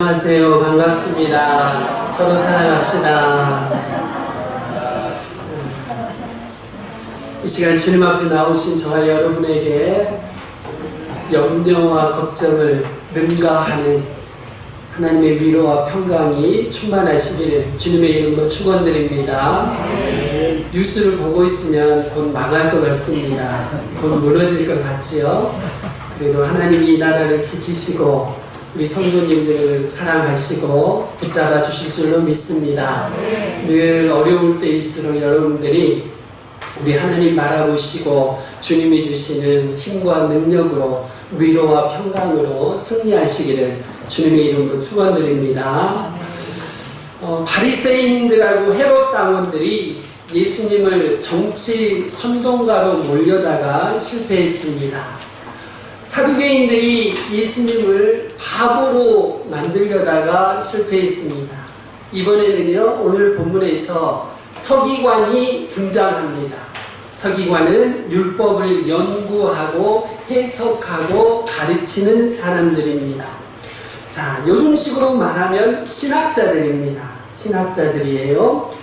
안녕하세요. 반갑습니다. 서로 사랑합시다. 이 시간 주님 앞에 나오신 저와 여러분에게 염려와 걱정을 능가하는 하나님의 위로와 평강이 충만하시기를 주님의 이름으로 축원드립니다. 뉴스를 보고 있으면 곧 망할 것 같습니다. 곧 무너질 것 같지요. 그래도 하나님이 이 나라를 지키시고 우리 성도님들을 사랑하시고 붙잡아 주실 줄로 믿습니다. 늘 어려울 때일수록 여러분들이 우리 하나님 바라보시고 주님이 주시는 힘과 능력으로 위로와 평강으로 승리하시기를 주님의 이름으로 축원드립니다. 바리새인들하고 헤롯 당원들이 예수님을 정치 선동가로 몰려다가 실패했습니다. 사두개인들이 예수님을 바보로 만들려다가 실패했습니다. 이번에는요, 오늘 본문에서 서기관이 등장합니다. 서기관은 율법을 연구하고 해석하고 가르치는 사람들입니다. 자, 요즘식으로 말하면 신학자들입니다. 신학자들이에요.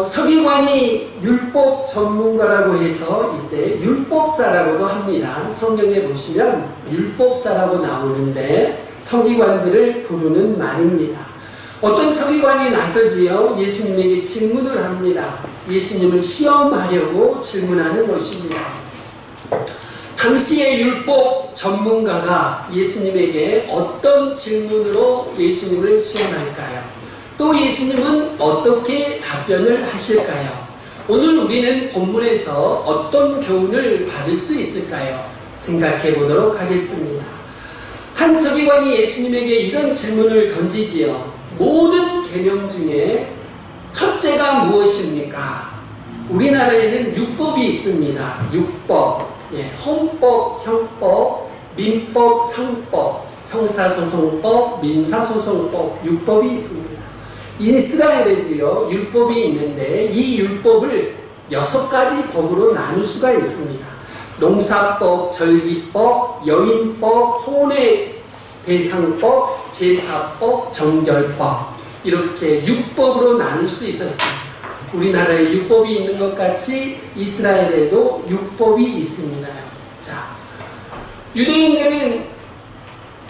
서기관이 율법 전문가라고 해서 이제 율법사라고도 합니다. 성경에 보시면 율법사라고 나오는데 서기관들을 부르는 말입니다. 어떤 서기관이 나서지요? 예수님에게 질문을 합니다. 예수님을 시험하려고 질문하는 것입니다. 당시의 율법 전문가가 예수님에게 어떤 질문으로 예수님을 시험할까요? 또 예수님은 어떻게 답변을 하실까요? 오늘 우리는 본문에서 어떤 교훈을 받을 수 있을까요? 생각해 보도록 하겠습니다. 한 서기관이 예수님에게 이런 질문을 던지지요. 모든 계명 중에 첫째가 무엇입니까? 우리나라에는 율법이 있습니다. 율법, 헌법, 형법, 민법, 상법, 형사소송법, 민사소송법, 율법이 있습니다. 이스라엘에도요, 율법이 있는데 이 율법을 6가지 법으로 나눌 수가 있습니다. 농사법, 절기법, 여인법, 손해배상법, 제사법, 정결법, 이렇게 6법으로 나눌 수 있었습니다. 우리나라에 율법이 있는 것 같이 이스라엘에도 율법이 있습니다. 자, 유대인들은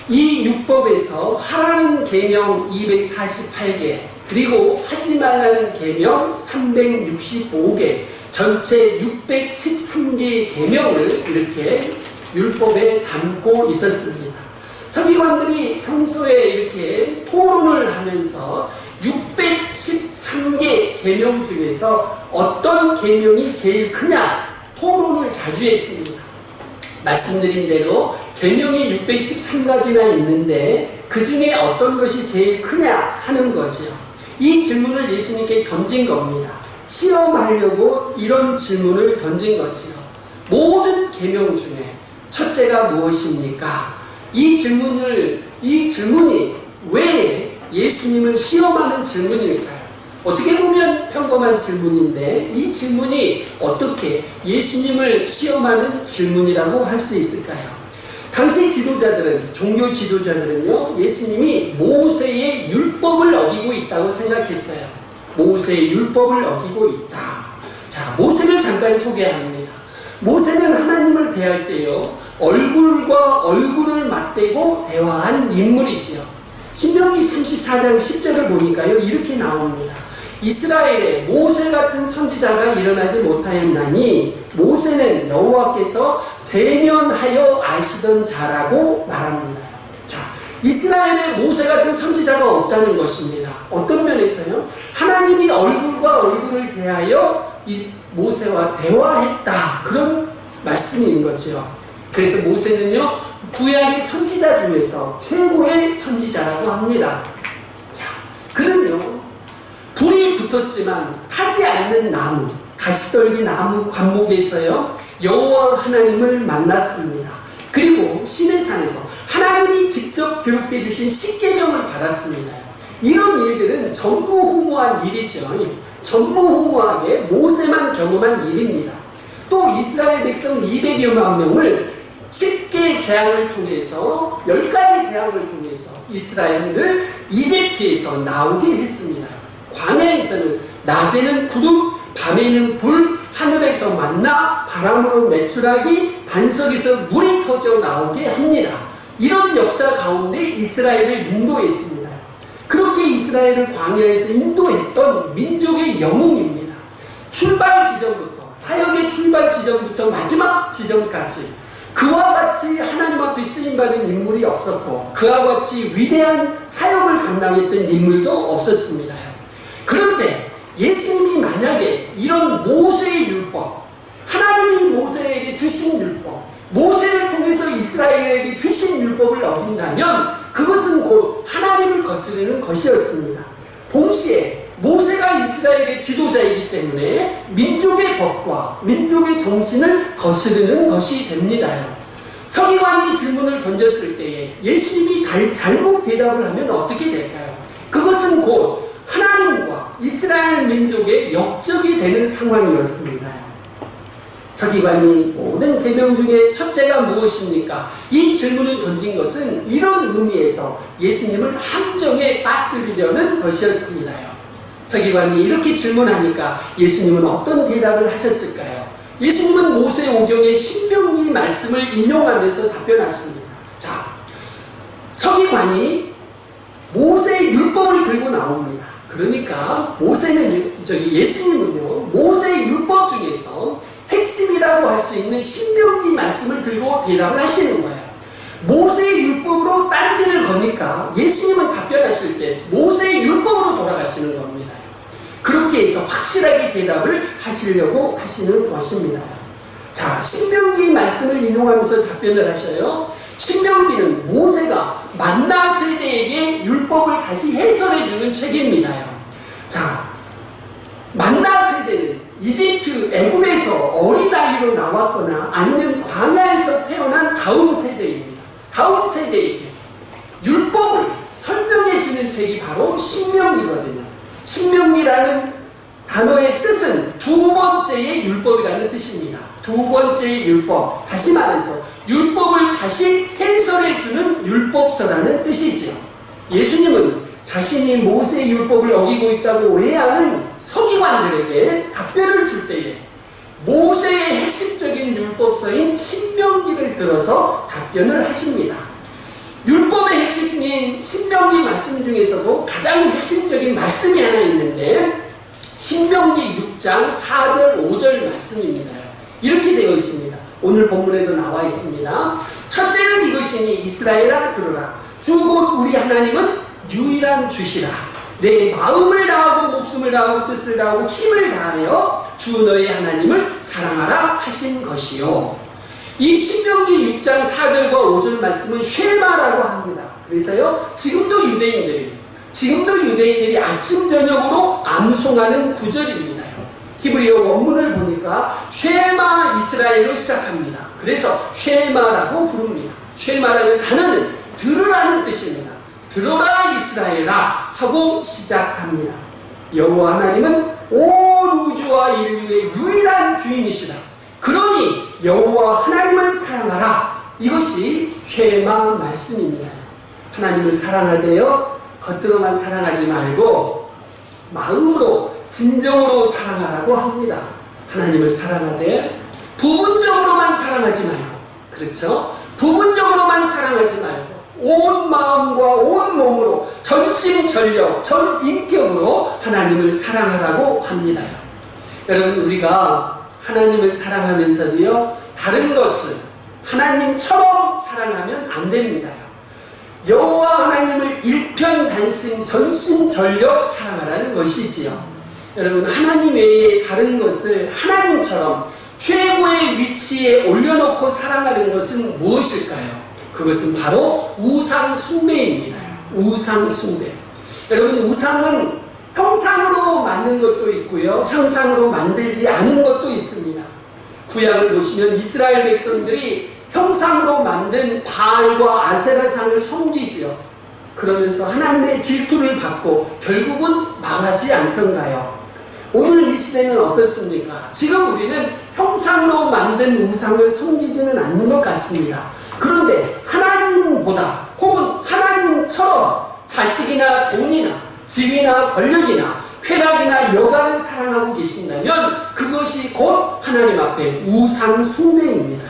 이 율법에서 하라는 계명 248개, 그리고 하지 말라는 계명 365개, 전체 613개의 계명을 이렇게 율법에 담고 있었습니다. 서기관들이 평소에 이렇게 토론을 하면서 613개 계명 중에서 어떤 계명이 제일 크냐 토론을 자주 했습니다. 말씀드린 대로 계명이 613가지나 있는데 그 중에 어떤 것이 제일 크냐 하는 거죠. 이 질문을 예수님께 던진 겁니다. 시험하려고 이런 질문을 던진 거지요. 모든 계명 중에 첫째가 무엇입니까? 이 질문이 왜 예수님을 시험하는 질문일까요? 어떻게 보면 평범한 질문인데 이 질문이 어떻게 예수님을 시험하는 질문이라고 할 수 있을까요? 당시 지도자들은, 종교 지도자들은요, 예수님이 모세의 율법을 어기고 있다고 생각했어요. 모세의 율법을 어기고 있다. 자, 모세를 잠깐 소개합니다. 모세는 하나님을 대할 때요, 얼굴과 얼굴을 맞대고 대화한 인물이지요. 신명기 34장 10절을 보니까요, 이렇게 나옵니다. 이스라엘에 모세 같은 선지자가 일어나지 못하였나니 모세는 여호와께서 대면하여 아시던 자라고 말합니다. 자, 이스라엘에 모세 같은 선지자가 없다는 것입니다. 어떤 면에서요? 하나님이 얼굴과 얼굴을 대하여 이 모세와 대화했다. 그런 말씀인 거죠. 그래서 모세는요, 구약의 선지자 중에서 최고의 선지자라고 합니다. 자, 그는요, 불이 붙었지만 타지 않는 나무, 가시떨기 나무 관목에서요, 여호와 하나님을 만났습니다. 그리고 시내산에서 하나님이 직접 기록해 주신 십계명을 받았습니다. 이런 일들은 전무후무한 일이죠. 전무후무하게 모세만 경험한 일입니다. 또 이스라엘 백성 200여만 명을 10개의 재앙을 통해서 10가지 재앙을 통해서 이스라엘을 이집트에서 나오게 했습니다. 광야에서는 낮에는 구름, 밤에는 불, 하늘에서 만나, 바람으로 메추라기, 반석에서 물이 터져 나오게 합니다. 이런 역사 가운데 이스라엘을 인도했습니다. 그렇게 이스라엘을 광야에서 인도했던 민족의 영웅입니다. 출발 지점부터, 사역의 출발 지점부터 마지막 지점까지 그와 같이 하나님 앞에 쓰임받은 인물이 없었고 그와 같이 위대한 사역을 감당했던 인물도 없었습니다. 그런데 예수님이 만약에 이런 모세의 율법, 하나님이 모세에게 주신 율법, 모세를 통해서 이스라엘에게 주신 율법을 어긴다면 그것은 곧 하나님을 거스르는 것이었습니다. 동시에 모세가 이스라엘의 지도자이기 때문에 민족의 법과 민족의 정신을 거스르는 것이 됩니다. 서기관이 질문을 던졌을 때에 예수님이 잘못 대답을 하면 어떻게 될까요? 그것은 곧 하나님과 이스라엘 민족의 역적이 되는 상황이었습니다. 서기관이 모든 계명 중에 첫째가 무엇입니까? 이 질문을 던진 것은 이런 의미에서 예수님을 함정에 빠뜨리려는 것이었습니다. 서기관이 이렇게 질문하니까 예수님은 어떤 대답을 하셨을까요? 예수님은 모세 오경의 신명기 말씀을 인용하면서 답변하십니다. 자, 서기관이 모세의 율법을 들고 나옵니다. 그러니까 예수님은요, 모세의 율법 중에서 핵심이라고 할 수 있는 신명기 말씀을 들고 대답을 하시는 거예요. 모세의 율법으로 딴지를 거니까 예수님은 답변하실 때 모세의 율법으로 돌아가시는 겁니다. 그렇게 해서 확실하게 대답을 하시려고 하시는 것입니다. 자, 신명기 말씀을 인용하면서 답변을 하셔요. 신명기는 모세가 만나 세대에게 율법을 다시 해설해주는 책입니다. 자, 만나 세대는 이집트, 애굽에서 어린아이로 나왔거나 아니면 광야에서 태어난 다음 세대입니다. 다음 세대에게 율법을 설명해주는 책이 바로 신명기거든요. 신명기라는 단어의 뜻은 두 번째의 율법이라는 뜻입니다. 두 번째의 율법, 다시 말해서 율법을 다시 해설해주는 율법서라는 뜻이지요. 예수님은 자신이 모세의 율법을 어기고 있다고 오해하는 서기관들에게 답변을 줄 때에 모세의 핵심적인 율법서인 신명기를 들어서 답변을 하십니다. 율법의 핵심인 신명기 말씀 중에서도 가장 핵심적인 말씀이 하나 있는데 신명기 6장 4절 5절 말씀입니다. 이렇게 되어 있습니다. 오늘 본문에도 나와 있습니다. 첫째는 이것이니 이스라엘아 들으라. 주 곧 우리 하나님은 유일한 주시라. 내 마음을 다하고 목숨을 다하고 뜻을 다하고 힘을 다하여 주 너의 하나님을 사랑하라 하신 것이요. 이 신명기 6장 4절과 5절 말씀은 쉐마라고 합니다. 그래서요, 지금도 유대인들이 아침 저녁으로 암송하는 구절입니다. 히브리어 원문을 보니까 쉐마 이스라엘로 시작합니다. 그래서 쉐마라고 부릅니다. 쉐마라는 단어는 들으라는 뜻입니다. 들어라 이스라엘아 하고 시작합니다. 여호와 하나님은 온 우주와 인류의 유일한 주인이시다. 그러니 여호와 하나님을 사랑하라. 이것이 쉐마 말씀입니다. 하나님을 사랑하되어 겉으로만 사랑하지 말고 마음으로 진정으로 사랑하라고 합니다. 하나님을 사랑하되 부분적으로만 사랑하지 말고, 그렇죠? 부분적으로만 사랑하지 말고 온 마음과 온 몸으로 전심전력 전인격으로 하나님을 사랑하라고 합니다. 여러분, 우리가 하나님을 사랑하면서도요, 다른 것을 하나님처럼 사랑하면 안 됩니다. 여호와 하나님을 일편단심 전심전력 사랑하라는 것이지요. 여러분, 하나님 외에 다른 것을 하나님처럼 최고의 위치에 올려놓고 사랑하는 것은 무엇일까요? 그것은 바로 우상 숭배입니다. 우상 숭배. 여러분, 우상은 형상으로 만든 것도 있고요, 형상으로 만들지 않은 것도 있습니다. 구약을 보시면 이스라엘 백성들이 형상으로 만든 바알과 아세라상을 섬기지요. 그러면서 하나님의 질투를 받고 결국은 망하지 않던가요? 오늘 이 시대는 어떻습니까? 지금 우리는 형상으로 만든 우상을 섬기지는 않는 것 같습니다. 그런데 하나님보다 혹은 하나님처럼 자식이나 돈이나 지위나 권력이나 쾌락이나 여가를 사랑하고 계신다면 그것이 곧 하나님 앞에 우상 숭배입니다.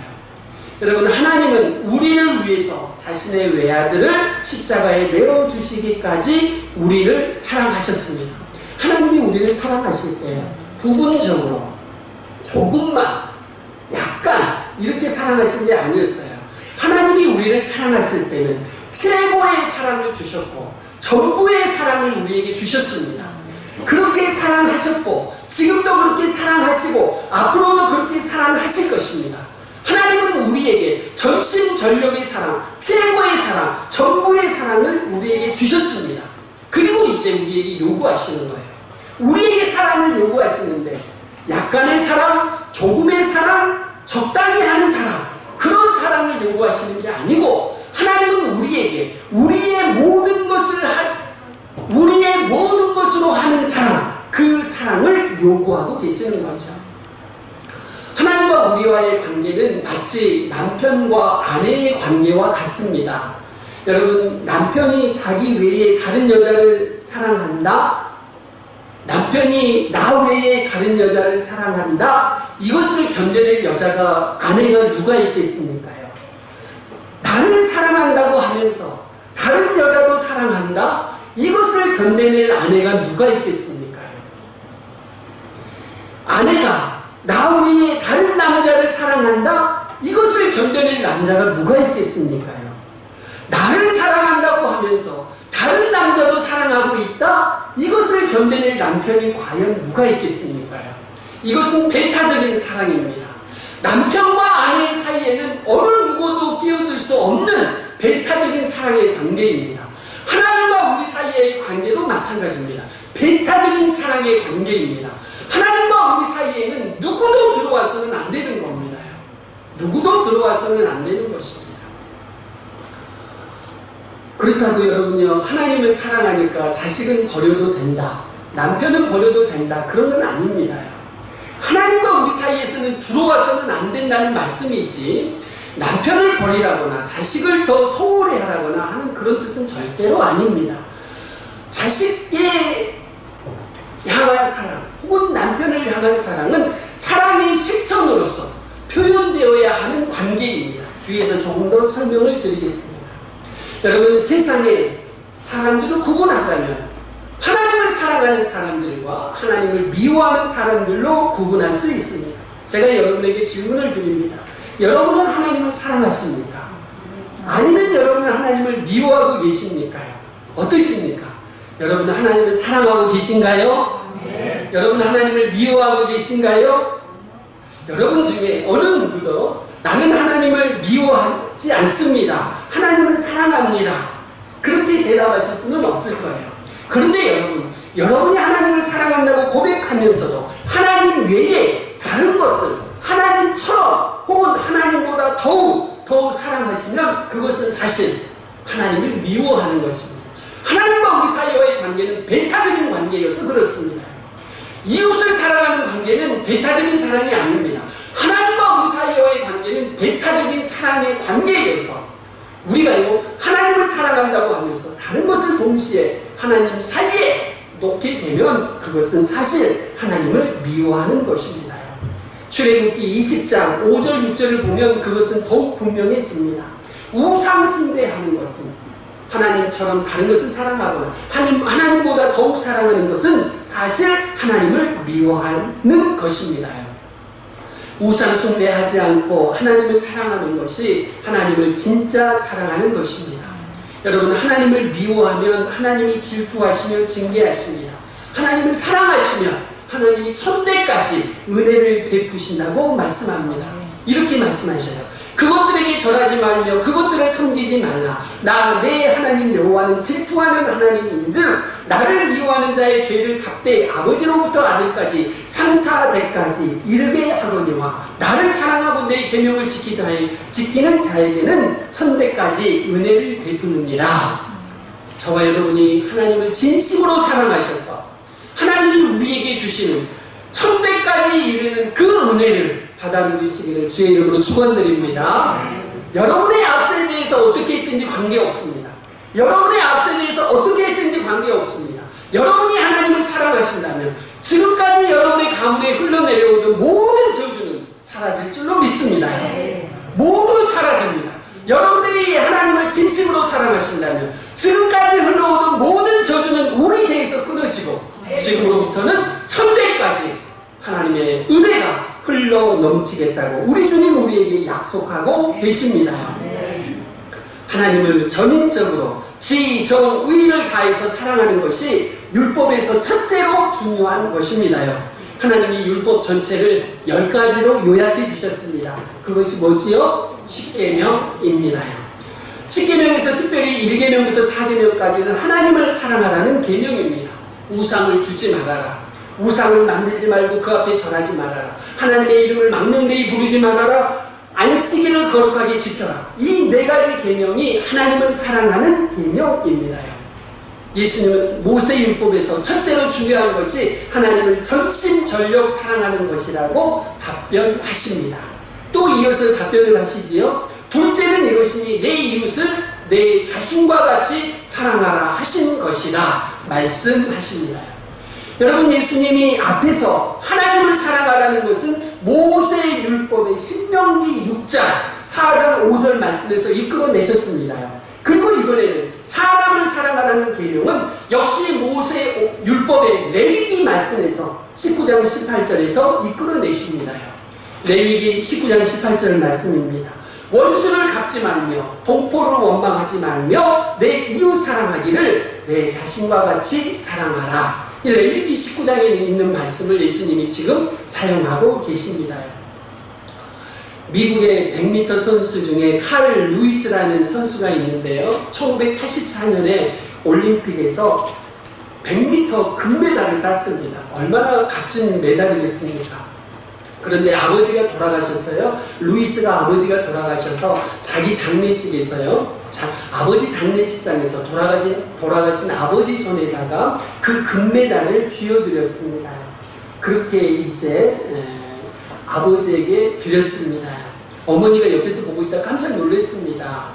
여러분, 하나님은 우리를 위해서 자신의 외아들을 십자가에 내어주시기까지 우리를 사랑하셨습니다. 하나님이 우리를 사랑하실 때 부분적으로 조금만 약간 이렇게 사랑하신 게 아니었어요. 하나님이 우리를 사랑하실 때는 최고의 사랑을 주셨고 전부의 사랑을 우리에게 주셨습니다. 그렇게 사랑하셨고 지금도 그렇게 사랑하시고 앞으로도 그렇게 사랑하실 것입니다. 하나님은 우리에게 전심전력의 사랑, 최고의 사랑, 전부의 사랑을 우리에게 주셨습니다. 그리고 이제 우리에게 요구하시는 거예요. 우리에게 사랑을 요구하시는데 약간의 사랑, 조금의 사랑, 적당히 하는 사랑, 그런 사랑을 요구하시는 게 아니고 하나님은 우리에게 우리의 모든 것으로 하는 사랑, 그 사랑을 요구하고 계시는 거죠. 하나님과 우리와의 관계는 마치 남편과 아내의 관계와 같습니다. 여러분, 남편이 자기 외에 다른 여자를 사랑한다? 남편이 나 외에 다른 여자를 사랑한다? 이것을 견뎌낼 여자가, 아내가 누가 있겠습니까요? 나를 사랑한다고 하면서 다른 여자도 사랑한다? 이것을 견뎌낼 아내가 누가 있겠습니까요? 아내가 나 외에 다른 남자를 사랑한다? 이것을 견뎌낼 남자가 누가 있겠습니까요? 나를 사랑한다고 하면서 다른 남자도 사랑하고 있다? 이것을 견뎌낼 남편이 과연 누가 있겠습니까요? 이것은 배타적인 사랑입니다. 남편과 아내 사이에는 어느 누구도 끼어들 수 없는 배타적인 사랑의 관계입니다. 하나님과 우리 사이의 관계도 마찬가지입니다. 배타적인 사랑의 관계입니다. 하나님과 우리 사이에는 누구도 들어와서는 안 되는 겁니다. 누구도 들어와서는 안 되는 것입니다. 그렇다고 여러분요, 하나님을 사랑하니까 자식은 버려도 된다, 남편은 버려도 된다, 그런 건 아닙니다. 하나님과 우리 사이에서는 들어와서는 안 된다는 말씀이지 남편을 버리라거나 자식을 더 소홀히 하라거나 하는 그런 뜻은 절대로 아닙니다. 자식에 향한 사랑 혹은 남편을 향한 사랑은 사랑의 실천으로서 표현되어야 하는 관계입니다. 뒤에서 조금 더 설명을 드리겠습니다. 여러분, 세상에 사람들을 구분하자면 하나님을 사랑하는 사람들과 하나님을 미워하는 사람들로 구분할 수 있습니다. 제가 여러분에게 질문을 드립니다. 여러분은 하나님을 사랑하십니까? 아니면 여러분은 하나님을 미워하고 계십니까요? 어떠십니까? 여러분은 하나님을 사랑하고 계신가요? 네. 여러분은 하나님을 미워하고 계신가요? 여러분 중에 어느 누구도 나는 하나님을 미워하지 않습니다, 하나님을 사랑합니다, 그렇게 대답하실 분은 없을 거예요. 그런데 여러분이 하나님을 사랑한다고 고백하면서도 하나님 외에 다른 것을 하나님처럼 혹은 하나님보다 더욱 사랑하시면 그것은 사실 하나님을 미워하는 것입니다. 하나님과 우리 사이와의 관계는 배타적인 관계여서 그렇습니다. 이웃을 사랑하는 관계는 배타적인 사랑이 아닙니다. 하나님과 우리 사이와의 관계는 배타적인 사랑의 관계여서 우리가요, 하나님을 사랑한다고 하면서 다른 것을 동시에 하나님 사이에 놓게 되면 그것은 사실 하나님을 미워하는 것입니다. 출애굽기 20장 5절 6절을 보면 그것은 더욱 분명해집니다. 우상 숭배하는 것은 하나님처럼 다른 것을 사랑하거나 하나님보다 더욱 사랑하는 것은 사실 하나님을 미워하는 것입니다. 우상 숭배하지 않고 하나님을 사랑하는 것이 하나님을 진짜 사랑하는 것입니다. 여러분, 하나님을 미워하면 하나님이 질투하시며 징계하십니다. 하나님을 사랑하시면 하나님이 천대까지 은혜를 베푸신다고 말씀합니다. 이렇게 말씀하셔요. 그것들에게 절하지 말며 그것들을 섬기지 말라. 나 내 하나님 여호와는 질투하는 하나님인즉 나를 미워하는 자의 죄를 갚되 아버지로부터 아들까지 3, 4대까지 이르게 하거니와 나를 사랑하고 내 계명을 지키는 자에게는 천대까지 은혜를 베푸느니라. 저와 여러분이 하나님을 진심으로 사랑하셔서 하나님이 우리에게 주시는 천대까지 이르는 그 은혜를 받아 누리시기를 주의 이름으로 축원드립니다. 여러분의 대해서 어떻게 했든지 관계없습니다. 여러분의 앞에 대해서 어떻게 했든지 관계없습니다. 여러분이 하나님을 사랑하신다면 지금까지 여러분의 가문에 흘러내려오던 모든 저주는 사라질 줄로 믿습니다. 모두 사라집니다. 여러분들이 하나님을 진심으로 사랑하신다면 지금까지 흘러오던 모든 저주는 우리 대해서 끊어지고 지금으로부터는 천대까지 하나님의 은혜가 흘러 넘치겠다고 우리 주님 우리에게 약속하고 계십니다. 하나님을 전인적으로 지, 정, 의를 다해서 사랑하는 것이 율법에서 첫째로 중요한 것입니다요. 하나님이 율법 전체를 10가지로 요약해 주셨습니다. 그것이 뭐지요? 10계명입니다요. 10계명에서 특별히 1계명부터 4계명까지는 하나님을 사랑하라는 계명입니다. 우상을 두지 말아라. 우상을 만들지 말고 그 앞에 절하지 말아라. 하나님의 이름을 망령되이 부르지 말아라. 안식일을 거룩하게 지켜라. 이 4가지 계명이 하나님을 사랑하는 계명입니다요. 예수님은 모세율법에서 첫째로 중요한 것이 하나님을 전심전력 사랑하는 것이라고 답변하십니다. 또 이어서 답변을 하시지요. 둘째는 이것이니 내 이웃을 내 자신과 같이 사랑하라 하신 것이라 말씀하십니다. 여러분, 예수님이 앞에서 하나님을 사랑하라는 것은 모세율법의 신명기 6장 4절 5절 말씀에서 이끌어내셨습니다. 그리고 이번에는 사람을 사랑하라는 계명은 역시 모세 율법의 레위기 말씀에서 19장 18절에서 이끌어내십니다. 레위기 19장 18절 말씀입니다. 원수를 갚지 말며 동포를 원망하지 말며 내 이웃 사랑하기를 내 자신과 같이 사랑하라. 이 레위기 19장에 있는 말씀을 예수님이 지금 사용하고 계십니다. 미국의 100m 선수 중에 칼 루이스라는 선수가 있는데요. 1984년에 올림픽에서 100m 금메달을 땄습니다. 얼마나 값진 메달이겠습니까? 그런데 아버지가 돌아가셨어요. 루이스가 아버지가 돌아가셔서 자기 장례식에서요. 아버지 장례식장에서 돌아가신 아버지 손에다가 그 금메달을 쥐어드렸습니다. 그렇게 이제 아버지에게 드렸습니다. 어머니가 옆에서 보고 있다 깜짝 놀랐습니다.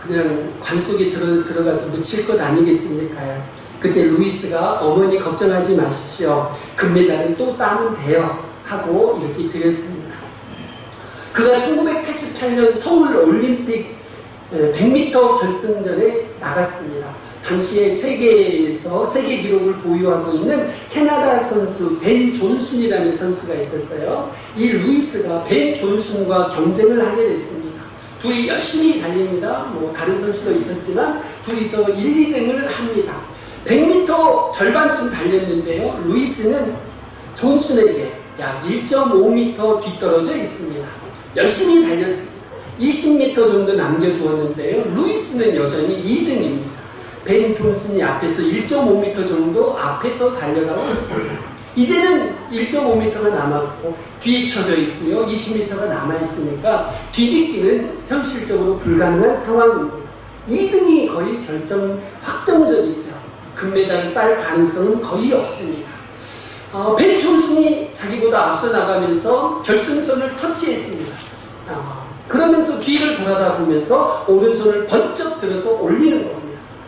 그냥 관 속에 들어가서 묻힐 것 아니겠습니까? 그때 루이스가 어머니 걱정하지 마십시오. 금메달은 또 따면 돼요. 하고 이렇게 드렸습니다. 그가 1988년 서울 올림픽 100m 결승전에 나갔습니다. 당시에 세계에서 세계 기록을 보유하고 있는 캐나다 선수 벤 존슨이라는 선수가 있었어요. 이 루이스가 벤 존슨과 경쟁을 하게 됐습니다. 둘이 열심히 달립니다. 뭐 다른 선수도 있었지만 둘이서 1, 2등을 합니다. 100m 절반쯤 달렸는데요. 루이스는 존슨에게 약 1.5m 뒤떨어져 있습니다. 열심히 달렸습니다. 20m 정도 남겨주었는데요. 루이스는 여전히 2등입니다. 벤 존슨이 앞에서 1.5m 정도 앞에서 달려가고 있습니다. 이제는 1.5m가 남았고 뒤에 쳐져 있고요. 20m가 남아있으니까 뒤집기는 현실적으로 불가능한 상황입니다. 2등이 거의 확정적이죠. 금메달을 딸 가능성은 거의 없습니다. 벤 존슨이 자기보다 앞서 나가면서 결승선을 터치했습니다. 그러면서 뒤를 돌아다 보면서 오른손을 번쩍 들어서 올리는 겁니다.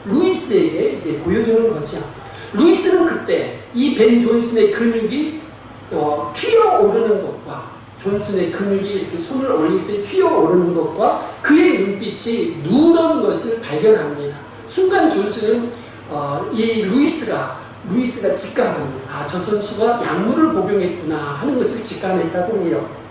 루이스에게 이제 보여주는 거죠. 루이스는 그때 이 벤 존슨의 근육이 튀어오르는 것과 존슨의 근육이 이렇게 손을 올릴 때 튀어오르는 것과 그의 눈빛이 누런 것을 발견합니다. 순간 존슨은 이 루이스가 직감합니다. 저 선수가 약물을 복용했구나 하는 것을 직감했다고 해요.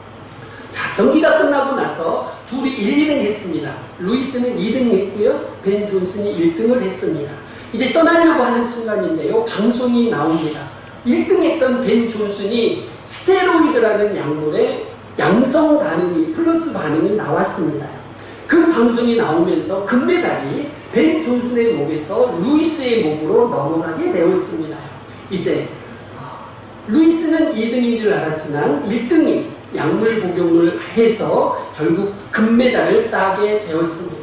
자, 경기가 끝나고 나서 둘이 1, 2등 했습니다. 루이스는 2등 했고요. 벤 존슨이 1등을 했습니다. 이제 떠나려고 하는 순간인데요. 방송이 나옵니다. 1등 했던 벤 존슨이 스테로이드라는 약물에 양성 반응이, 플러스 반응이 나왔습니다. 그 방송이 나오면서 금메달이 벤 존슨의 목에서 루이스의 목으로 넘어가게 되었습니다. 이제 루이스는 2등인 줄 알았지만 1등이 약물 복용을 해서 결국 금메달을 따게 되었습니다.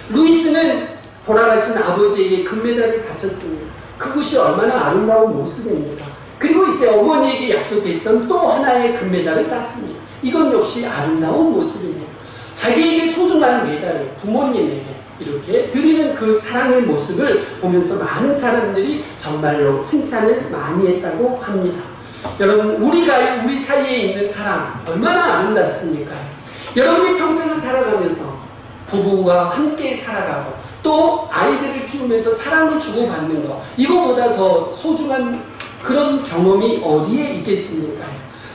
루이스는 돌아가신 아버지에게 금메달을 바쳤습니다. 그것이 얼마나 아름다운 모습입니다. 그리고 이제 어머니에게 약속했던 또 하나의 금메달을 땄습니다. 이건 역시 아름다운 모습입니다. 자기에게 소중한 메달을 부모님에게 이렇게 드리는 그 사랑의 모습을 보면서 많은 사람들이 정말로 칭찬을 많이 했다고 합니다. 여러분, 우리가 우리 사이에 있는 사랑 얼마나 아름답습니까? 여러분이 평생을 살아가면서 부부와 함께 살아가고 또 아이들을 키우면서 사랑을 주고받는 것, 이거보다 더 소중한 그런 경험이 어디에 있겠습니까?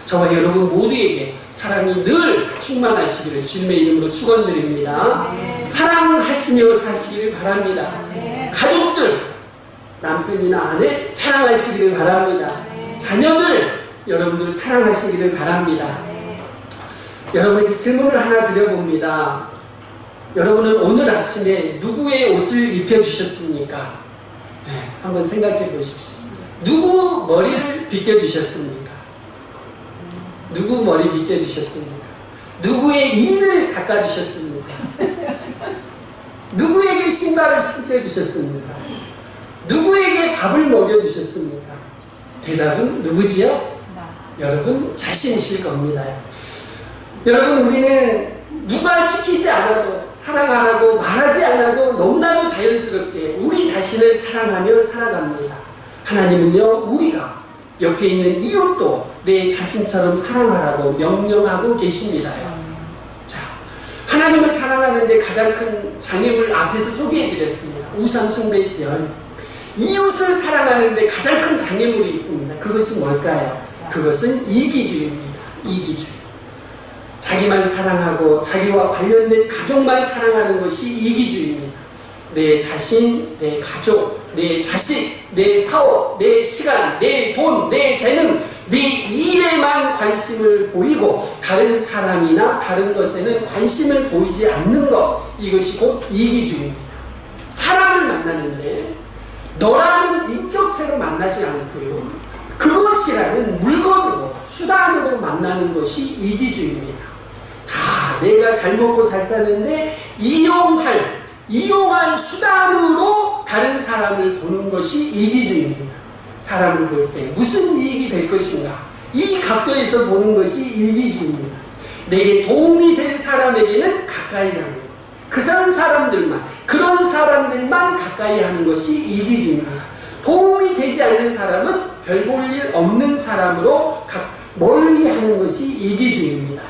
저와 여러분 모두에게 사랑이 늘 충만하시기를 주님의 이름으로 축원드립니다. 사랑하시며 사시기를 바랍니다. 가족들, 남편이나 아내 사랑하시기를 바랍니다. 자녀들, 여러분들 사랑하시기를 바랍니다. 여러분에게 질문을 하나 드려봅니다. 여러분은 오늘 아침에 누구의 옷을 입혀주셨습니까? 한번 생각해 보십시오. 누구 머리를 빗겨주셨습니까? 누구 머리 빗겨주셨습니까? 누구의 이를 닦아주셨습니까? 누구에게 신발을 신겨주셨습니까? 누구에게 밥을 먹여주셨습니까? 대답은 누구지요? 여러분 자신이실 겁니다. 여러분, 우리는 누가 시키지 않아도, 사랑하라고 말하지 않아도 너무나도 자연스럽게 우리 자신을 사랑하며 살아갑니다. 하나님은요, 우리가 옆에 있는 이웃도 내 자신처럼 사랑하라고 명령하고 계십니다. 자, 하나님을 사랑하는데 가장 큰 장애물 앞에서 소개해드렸습니다. 우상숭배지요. 이웃을 사랑하는데 가장 큰 장애물이 있습니다. 그것이 뭘까요? 그것은 이기주의입니다. 이기주의. 자기만 사랑하고 자기와 관련된 가족만 사랑하는 것이 이기주의입니다. 내 자신, 내 가족, 내 자식, 내 사업, 내 시간, 내 돈, 내 재능, 내 일에만 관심을 보이고 다른 사람이나 다른 것에는 관심을 보이지 않는 것, 이것이 곧 이기주의입니다. 사람을 만나는데 너라는 인격체로 만나지 않고요, 그것이라는 물건으로, 수단으로 만나는 것이 이기주의입니다. 다 내가 잘 먹고 잘 사는데 이용할 수단으로 다른 사람을 보는 것이 이기주의입니다. 사람을 볼 때 무슨 이익이 될 것인가, 이 각도에서 보는 것이 이기주의입니다. 내게 도움이 될 사람에게는 가까이 하는 것, 그런 사람들만 가까이 하는 것이 이기주의입니다. 도움이 되지 않는 사람은 별 볼 일 없는 사람으로 멀리 하는 것이 이기주의입니다.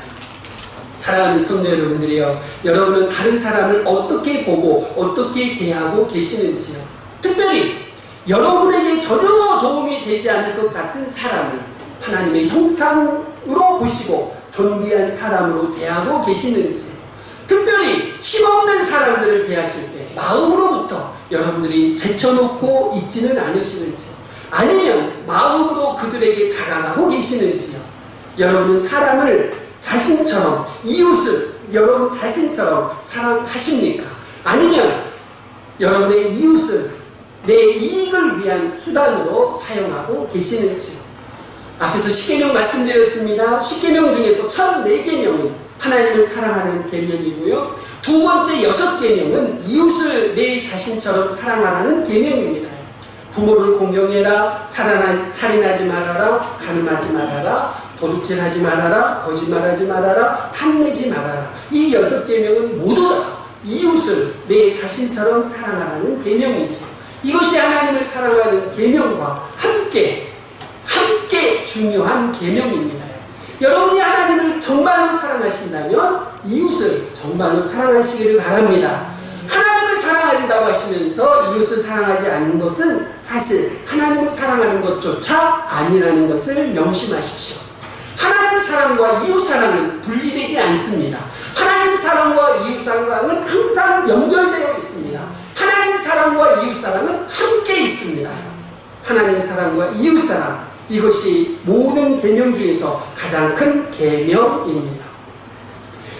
사랑하는 성도 여러분들이요, 여러분은 다른 사람을 어떻게 보고 어떻게 대하고 계시는지요? 특별히 여러분에게 전혀 도움이 되지 않을 것 같은 사람을 하나님의 형상으로 보시고 존귀한 사람으로 대하고 계시는지, 특별히 힘없는 사람들을 대하실 때 마음으로부터 여러분들이 제쳐놓고 있지는 않으시는지, 아니면 마음으로 그들에게 다가가고 계시는지요? 여러분은 사람을 자신처럼, 이웃을 여러분 자신처럼 사랑하십니까? 아니면 여러분의 이웃을 내 이익을 위한 수단으로 사용하고 계시는지요? 앞에서 십계명 말씀드렸습니다. 십계명 중에서 첫 4계명은 하나님을 사랑하는 계명이고요, 두 번째 6계명은 이웃을 내 자신처럼 사랑하라는 계명입니다. 부모를 공경해라, 살인하지 말아라, 간음하지 말아라, 도둑질하지 말아라, 거짓말하지 말아라, 탐내지 말아라. 이 6계명은 모두 다 이웃을 내 자신처럼 사랑하라는 계명이죠. 이것이 하나님을 사랑하는 계명과 함께 중요한 계명입니다. 여러분이 하나님을 정말로 사랑하신다면 이웃을 정말로 사랑하시기를 바랍니다. 하나님을 사랑한다고 하시면서 이웃을 사랑하지 않는 것은 사실 하나님을 사랑하는 것조차 아니라는 것을 명심하십시오. 하나님 사랑과 이웃 사랑은 분리되지 않습니다. 하나님 사랑과 이웃 사랑은 항상 연결되어 있습니다. 하나님 사랑과 이웃 사랑은 함께 있습니다. 하나님 사랑과 이웃 사랑, 이것이 모든 계명 중에서 가장 큰 계명입니다.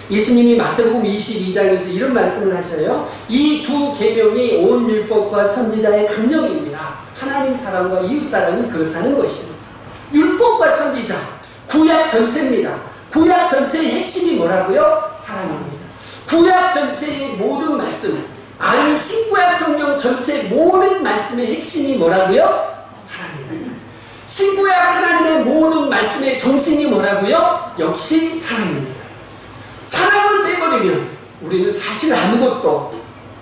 예수님이 마태복음 22장에서 이런 말씀을 하셔요. 이 두 계명이 온 율법과 선지자의 강령입니다. 하나님 사랑과 이웃 사랑이 그렇다는 것입니다. 율법과 선지자, 구약 전체입니다. 구약 전체의 핵심이 뭐라고요? 사랑입니다. 구약 전체의 모든 말씀, 아니 신구약 성경 전체 모든 말씀의 핵심이 뭐라고요? 사랑입니다. 신구약 하나님의 모든 말씀의 정신이 뭐라고요? 역시 사랑입니다. 사랑을 빼버리면 우리는 사실 아무것도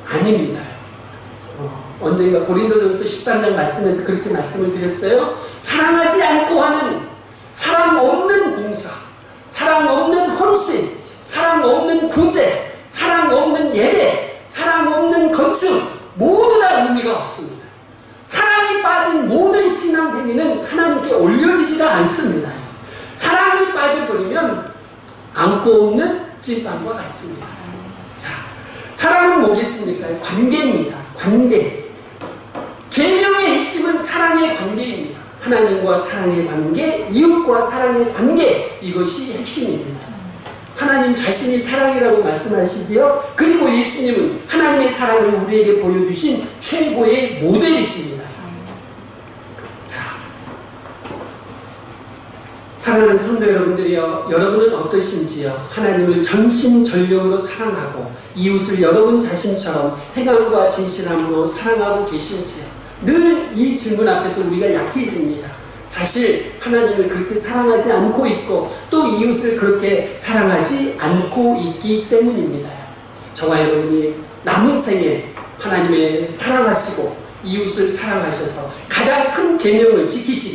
아닙니다. 언젠가 고린도전서 13장 말씀에서 그렇게 말씀을 드렸어요. 사랑하지 않고 하는 사랑 없는 봉사, 사랑 없는 헌신, 사랑 없는 구제, 사랑 없는 예배, 사랑 없는 건축 모두 다 의미가 없습니다. 사랑이 빠진 모든 신앙 행위는 하나님께 올려지지가 않습니다. 사랑이 빠져버리면 안고 없는 찐빵과 같습니다. 자, 사랑은 뭐겠습니까? 관계입니다. 관계. 계명의 핵심은 사랑의 관계입니다. 하나님과 사랑의 관계, 이웃과 사랑의 관계, 이것이 핵심입니다. 하나님 자신이 사랑이라고 말씀하시지요. 그리고 예수님은 하나님의 사랑을 우리에게 보여주신 최고의 모델이십니다. 자, 사랑하는 성도 여러분들이요, 여러분은 어떠신지요? 하나님을 전심전력으로 사랑하고 이웃을 여러분 자신처럼 행함과 진실함으로 사랑하고 계신지요? 늘 이 질문 앞에서 우리가 약해집니다. 사실 하나님을 그렇게 사랑하지 않고 있고 또 이웃을 그렇게 사랑하지 않고 있기 때문입니다. 저와 여러분이 남은 생에 하나님의 사랑하시고 이웃을 사랑하셔서 가장 큰 계명을 지키시기